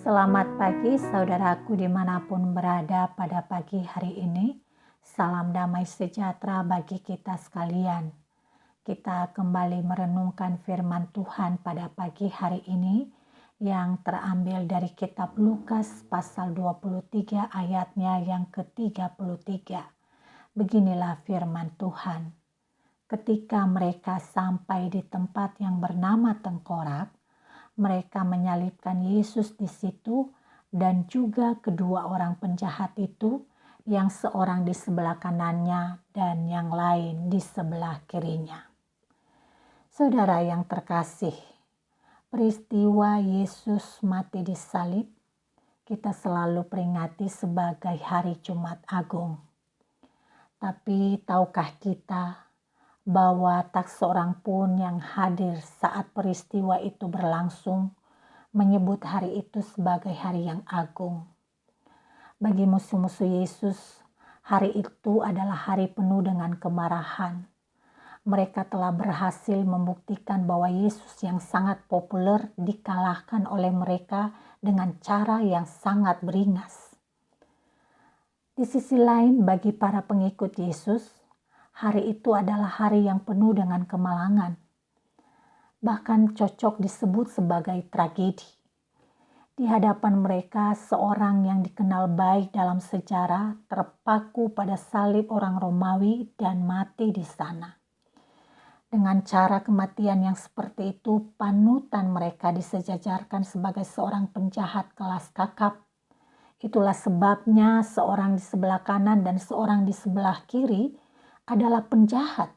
Selamat pagi saudaraku dimanapun berada pada pagi hari ini. Salam damai sejahtera bagi kita sekalian. Kita kembali merenungkan firman Tuhan pada pagi hari ini yang terambil dari kitab Lukas pasal 23 ayatnya yang ke-33. Beginilah firman Tuhan. Ketika mereka sampai di tempat yang bernama Tengkorak, mereka menyalibkan Yesus di situ dan juga kedua orang penjahat itu, yang seorang di sebelah kanannya dan yang lain di sebelah kirinya. Saudara yang terkasih, peristiwa Yesus mati di salib kita selalu peringati sebagai hari Jumat Agung. Tapi tahukah kita bahwa tak seorang pun yang hadir saat peristiwa itu berlangsung menyebut hari itu sebagai hari yang agung. Bagi musuh-musuh Yesus, hari itu adalah hari penuh dengan kemarahan. Mereka telah berhasil membuktikan bahwa Yesus yang sangat populer dikalahkan oleh mereka dengan cara yang sangat beringas. Di sisi lain, bagi para pengikut Yesus, hari itu adalah hari yang penuh dengan kemalangan. Bahkan cocok disebut sebagai tragedi. Di hadapan mereka, seorang yang dikenal baik dalam sejarah terpaku pada salib orang Romawi dan mati di sana. Dengan cara kematian yang seperti itu, panutan mereka disejajarkan sebagai seorang penjahat kelas kakap. Itulah sebabnya seorang di sebelah kanan dan seorang di sebelah kiri adalah penjahat.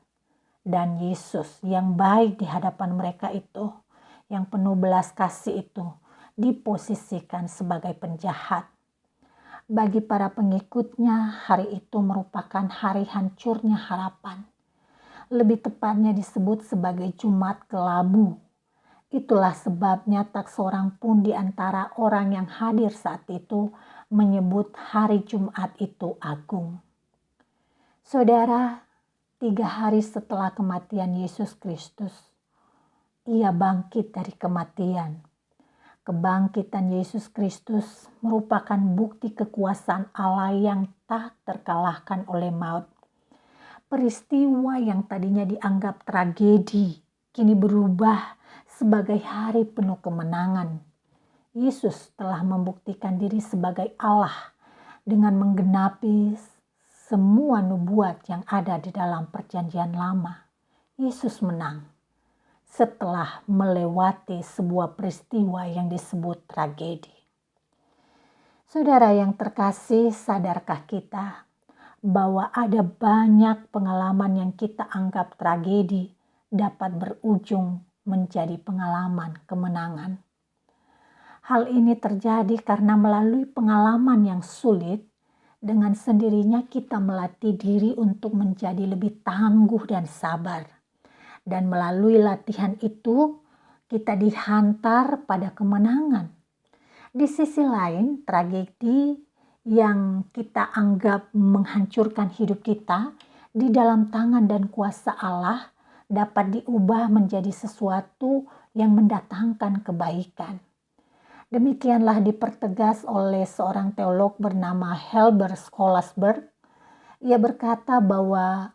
Dan Yesus yang baik di hadapan mereka itu, yang penuh belas kasih itu, diposisikan sebagai penjahat. Bagi para pengikutnya, hari itu merupakan hari hancurnya harapan. Lebih tepatnya disebut sebagai Jumat Kelabu. Itulah sebabnya tak seorang pun di antara orang yang hadir saat itu menyebut hari Jumat itu agung. Saudara, 3 hari setelah kematian Yesus Kristus, ia bangkit dari kematian. Kebangkitan Yesus Kristus merupakan bukti kekuasaan Allah yang tak terkalahkan oleh maut. Peristiwa yang tadinya dianggap tragedi, kini berubah sebagai hari penuh kemenangan. Yesus telah membuktikan diri sebagai Allah dengan menggenapi semua nubuat yang ada di dalam perjanjian lama. Yesus menang setelah melewati sebuah peristiwa yang disebut tragedi. Saudara yang terkasih, sadarkah kita bahwa ada banyak pengalaman yang kita anggap tragedi dapat berujung menjadi pengalaman kemenangan? Hal ini terjadi karena melalui pengalaman yang sulit, dengan sendirinya kita melatih diri untuk menjadi lebih tangguh dan sabar. Dan melalui latihan itu, kita dihantar pada kemenangan. Di sisi lain, tragedi yang kita anggap menghancurkan hidup kita, di dalam tangan dan kuasa Allah dapat diubah menjadi sesuatu yang mendatangkan kebaikan. Demikianlah dipertegas oleh seorang teolog bernama Herbert Scholarsberg. Ia berkata bahwa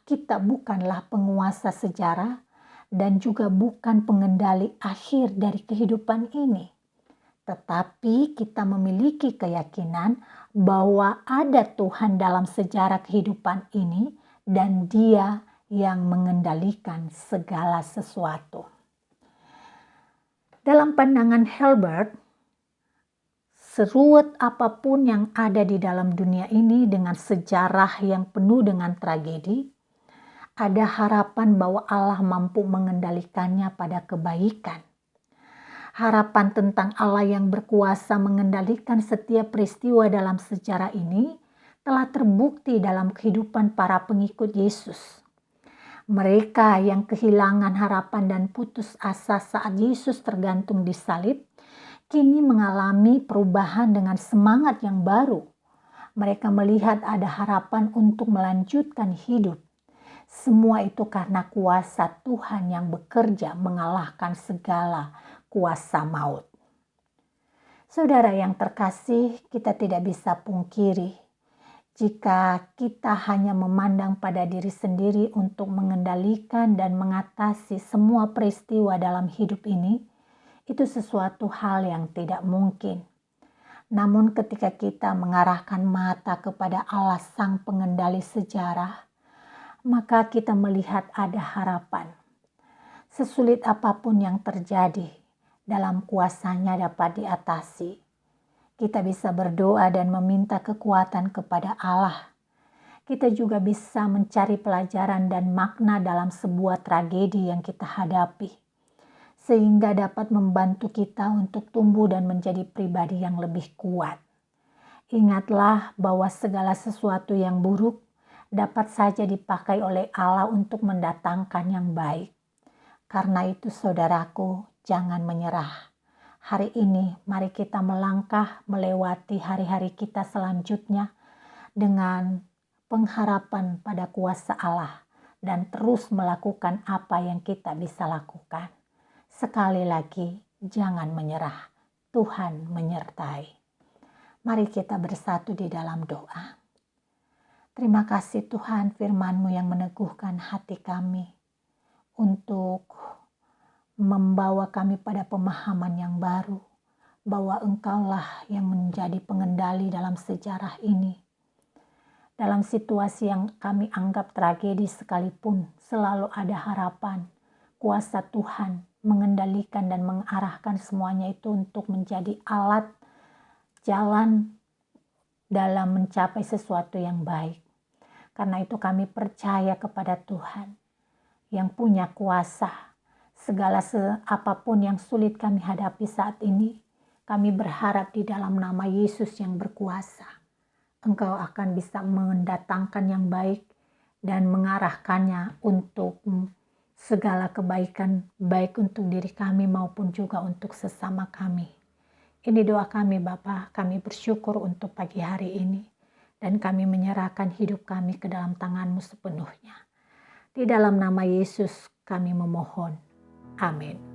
kita bukanlah penguasa sejarah dan juga bukan pengendali akhir dari kehidupan ini. Tetapi kita memiliki keyakinan bahwa ada Tuhan dalam sejarah kehidupan ini dan Dia yang mengendalikan segala sesuatu. Dalam pandangan Herbert, seruat apapun yang ada di dalam dunia ini dengan sejarah yang penuh dengan tragedi, ada harapan bahwa Allah mampu mengendalikannya pada kebaikan. Harapan tentang Allah yang berkuasa mengendalikan setiap peristiwa dalam sejarah ini telah terbukti dalam kehidupan para pengikut Yesus. Mereka yang kehilangan harapan dan putus asa saat Yesus tergantung di salib, kini mengalami perubahan dengan semangat yang baru. Mereka melihat ada harapan untuk melanjutkan hidup. Semua itu karena kuasa Tuhan yang bekerja mengalahkan segala kuasa maut. Saudara yang terkasih, kita tidak bisa pungkiri jika kita hanya memandang pada diri sendiri untuk mengendalikan dan mengatasi semua peristiwa dalam hidup ini, itu sesuatu hal yang tidak mungkin. Namun ketika kita mengarahkan mata kepada Allah Sang Pengendali sejarah, maka kita melihat ada harapan. Sesulit apapun yang terjadi, dalam kuasa-Nya dapat diatasi. Kita bisa berdoa dan meminta kekuatan kepada Allah. Kita juga bisa mencari pelajaran dan makna dalam sebuah tragedi yang kita hadapi, sehingga dapat membantu kita untuk tumbuh dan menjadi pribadi yang lebih kuat. Ingatlah bahwa segala sesuatu yang buruk dapat saja dipakai oleh Allah untuk mendatangkan yang baik. Karena itu saudaraku, jangan menyerah. Hari ini mari kita melangkah melewati hari-hari kita selanjutnya dengan pengharapan pada kuasa Allah dan terus melakukan apa yang kita bisa lakukan. Sekali lagi, jangan menyerah. Tuhan menyertai. Mari kita bersatu di dalam doa. Terima kasih Tuhan, firman-Mu yang meneguhkan hati kami untuk membawa kami pada pemahaman yang baru, bahwa Engkaulah yang menjadi pengendali dalam sejarah ini. Dalam situasi yang kami anggap tragedi sekalipun, selalu ada harapan. Kuasa Tuhan mengendalikan dan mengarahkan semuanya itu untuk menjadi alat jalan dalam mencapai sesuatu yang baik. Karena itu kami percaya kepada Tuhan yang punya kuasa. Segala apapun yang sulit kami hadapi saat ini, kami berharap di dalam nama Yesus yang berkuasa. Engkau akan bisa mendatangkan yang baik dan mengarahkannya untuk segala kebaikan, baik untuk diri kami maupun juga untuk sesama kami. Ini doa kami Bapa, kami bersyukur untuk pagi hari ini. Dan kami menyerahkan hidup kami ke dalam tangan-Mu sepenuhnya. Di dalam nama Yesus kami memohon. Amin.